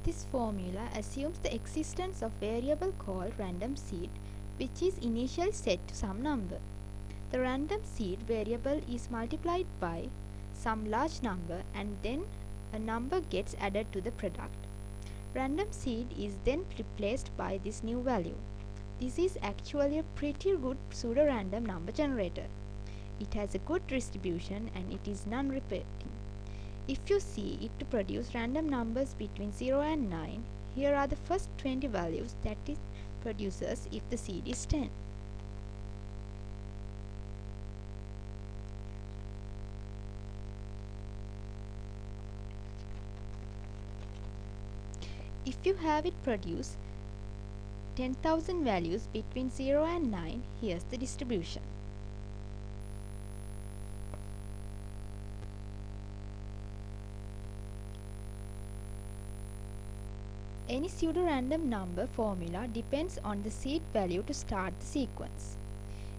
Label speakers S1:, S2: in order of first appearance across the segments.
S1: This formula assumes the existence of variable called random seed, which is initially set to some number. The random seed variable is multiplied by some large number and then a number gets added to the product. Random seed is then replaced by this new value. This is actually a pretty good pseudo-random number generator. It has a good distribution and it is non-repeating. If you see it to produce random numbers between 0 and 9, here are the first 20 values that it produces if the seed is 10. If you have it produce 10,000 values between 0 and 9, here's the distribution. Any pseudo-random number formula depends on the seed value to start the sequence.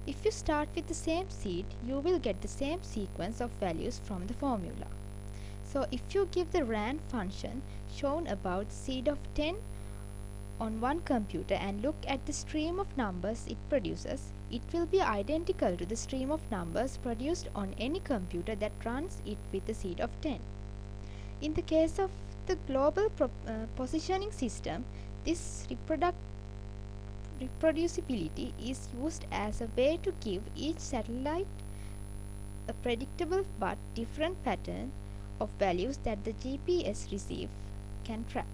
S1: If you start with the same seed, you will get the same sequence of values from the formula. So if you give the rand function shown above the seed of 10 on one computer and look at the stream of numbers it produces, it will be identical to the stream of numbers produced on any computer that runs it with a seed of 10. In the case of the global positioning system, this reproducibility is used as a way to give each satellite a predictable but different pattern of values that the GPS receiver can track.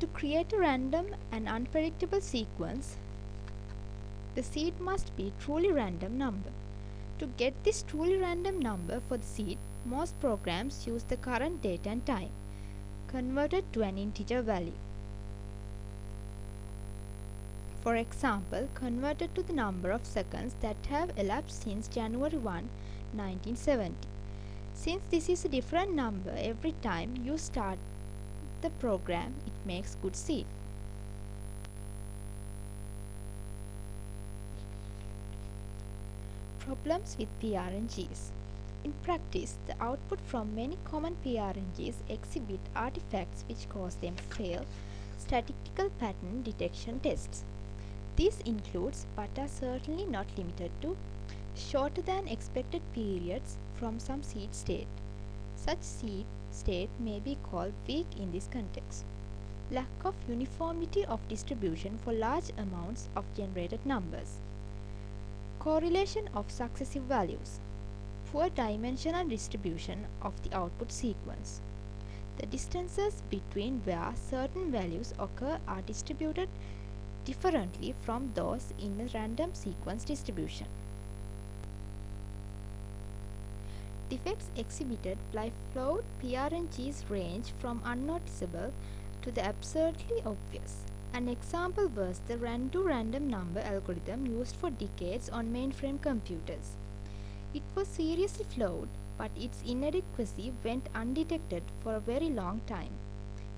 S1: To create a random and unpredictable sequence, the seed must be a truly random number. To get this truly random number for the seed, most programs use the current date and time, converted to an integer value. For example, converted to the number of seconds that have elapsed since January 1, 1970. Since this is a different number every time you start the program, it makes good seed. Problems with PRNGs. In practice, the output from many common PRNGs exhibit artifacts which cause them to fail statistical pattern detection tests. This includes, but are certainly not limited to, shorter than expected periods from some seed state. Such seed state may be called weak in this context. Lack of uniformity of distribution for large amounts of generated numbers. Correlation of successive values. Poor dimensional distribution of the output sequence. The distances between where certain values occur are distributed differently from those in a random sequence distribution. Defects exhibited by flawed PRNGs range from unnoticeable to the absurdly obvious. An example was the random number algorithm used for decades on mainframe computers. It was seriously flawed, but its inadequacy went undetected for a very long time.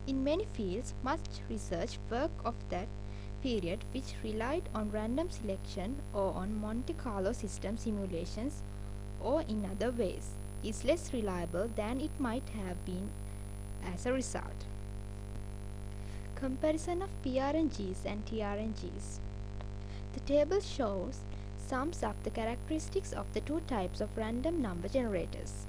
S1: In many fields, much research work of that period which relied on random selection or on Monte Carlo system simulations or in other ways is less reliable than it might have been as a result. Comparison of PRNGs and TRNGs. The table sums up the characteristics of the two types of random number generators.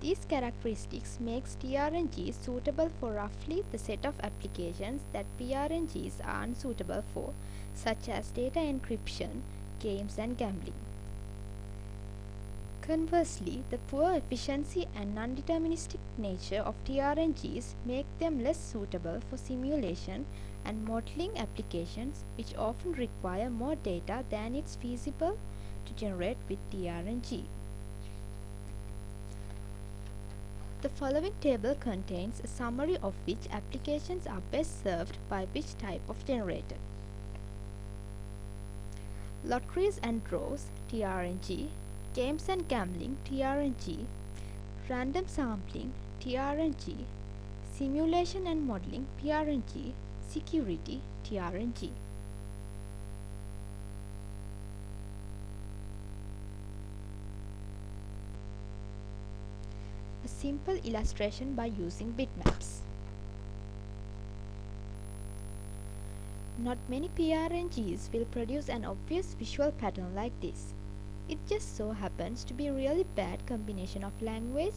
S1: These characteristics makes TRNGs suitable for roughly the set of applications that PRNGs are unsuitable for, such as data encryption, games and gambling. Conversely, the poor efficiency and non-deterministic nature of TRNGs make them less suitable for simulation and modeling applications which often require more data than is feasible to generate with TRNG. The following table contains a summary of which applications are best served by which type of generator. Lotteries and draws, TRNG. Games and gambling, TRNG. Random sampling, TRNG. Simulation and modeling PRNG, security TRNG. A simple illustration by using bitmaps. Not many PRNGs will produce an obvious visual pattern like this. It just so happens to be a really bad combination of language,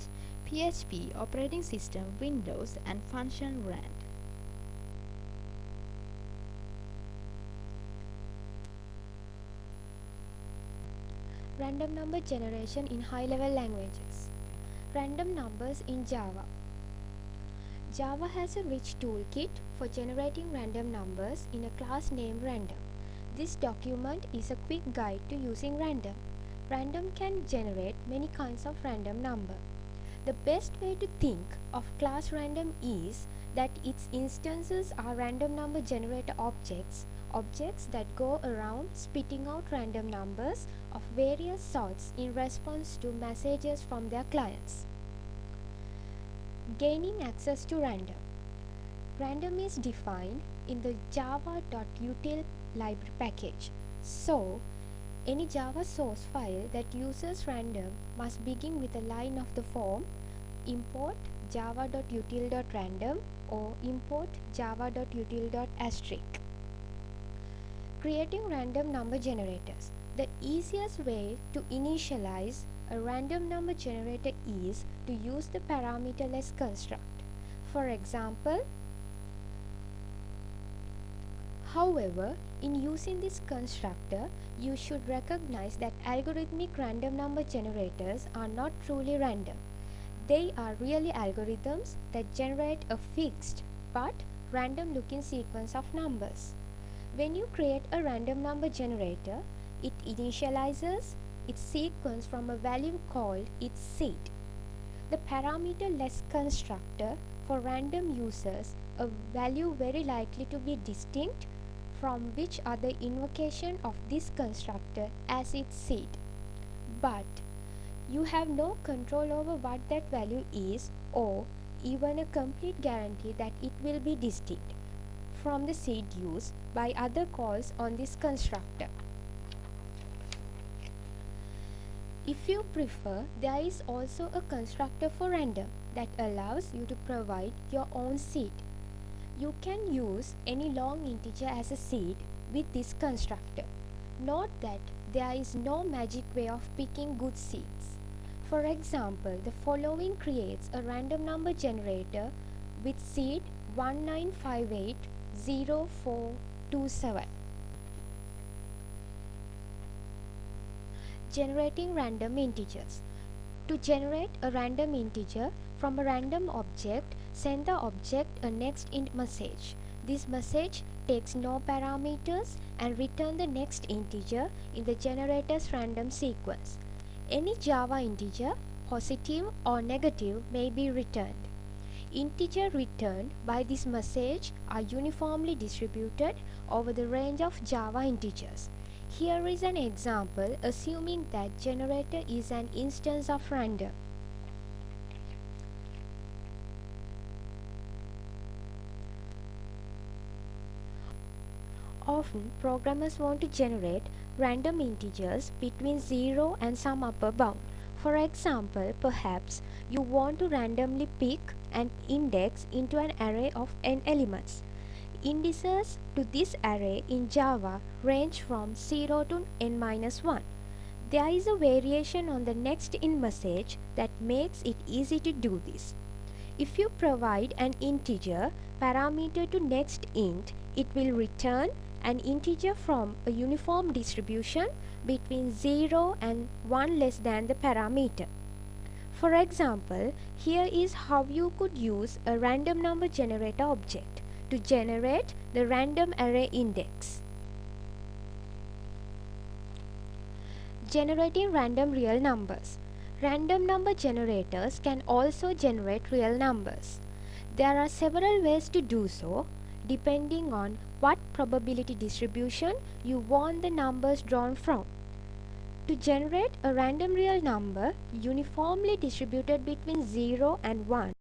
S1: PHP, operating system, Windows, and function rand.
S2: Random number generation in high-level languages. Random numbers in Java. Java has a rich toolkit for generating random numbers in a class named random. This document is a quick guide to using random. Random can generate many kinds of random number. The best way to think of class random is that its instances are random number generator objects that go around spitting out random numbers of various sorts in response to messages from their clients. Gaining access to random. Random is defined in the java.util library package. So, any Java source file that uses random must begin with a line of the form import java.util.random or import java.util.asterisk. Creating random number generators. The easiest way to initialize a random number generator is to use the parameterless construct. For example, however, in using this constructor, you should recognize that algorithmic random number generators are not truly random. They are really algorithms that generate a fixed but random looking sequence of numbers. When you create a random number generator, it initializes its sequence from a value called its seed. The parameterless constructor for random uses a value very likely to be distinct from which other invocation of this constructor as its seed. But you have no control over what that value is or even a complete guarantee that it will be distinct from the seed used by other calls on this constructor. If you prefer, there is also a constructor for random that allows you to provide your own seed. You can use any long integer as a seed with this constructor. Note that there is no magic way of picking good seeds. For example, the following creates a random number generator with seed 19580427. Generating random integers. To generate a random integer from a random object, send the object a next int message. This message takes no parameters and return the next integer in the generator's random sequence. Any Java integer, positive or negative, may be returned. Integers returned by this message are uniformly distributed over the range of Java integers. Here is an example assuming that generator is an instance of random. Often, programmers want to generate random integers between 0 and some upper bound. For example, perhaps you want to randomly pick an index into an array of n elements. Indices to this array in Java range from 0 to n-1. There is a variation on the next int message that makes it easy to do this. If you provide an integer parameter to next int, it will return an integer from a uniform distribution between 0 and 1 less than the parameter. For example, here is how you could use a random number generator object to generate the random array index. Generating random real numbers. Random number generators can also generate real numbers. There are several ways to do so, depending on what probability distribution you want the numbers drawn from. To generate a random real number uniformly distributed between 0 and 1,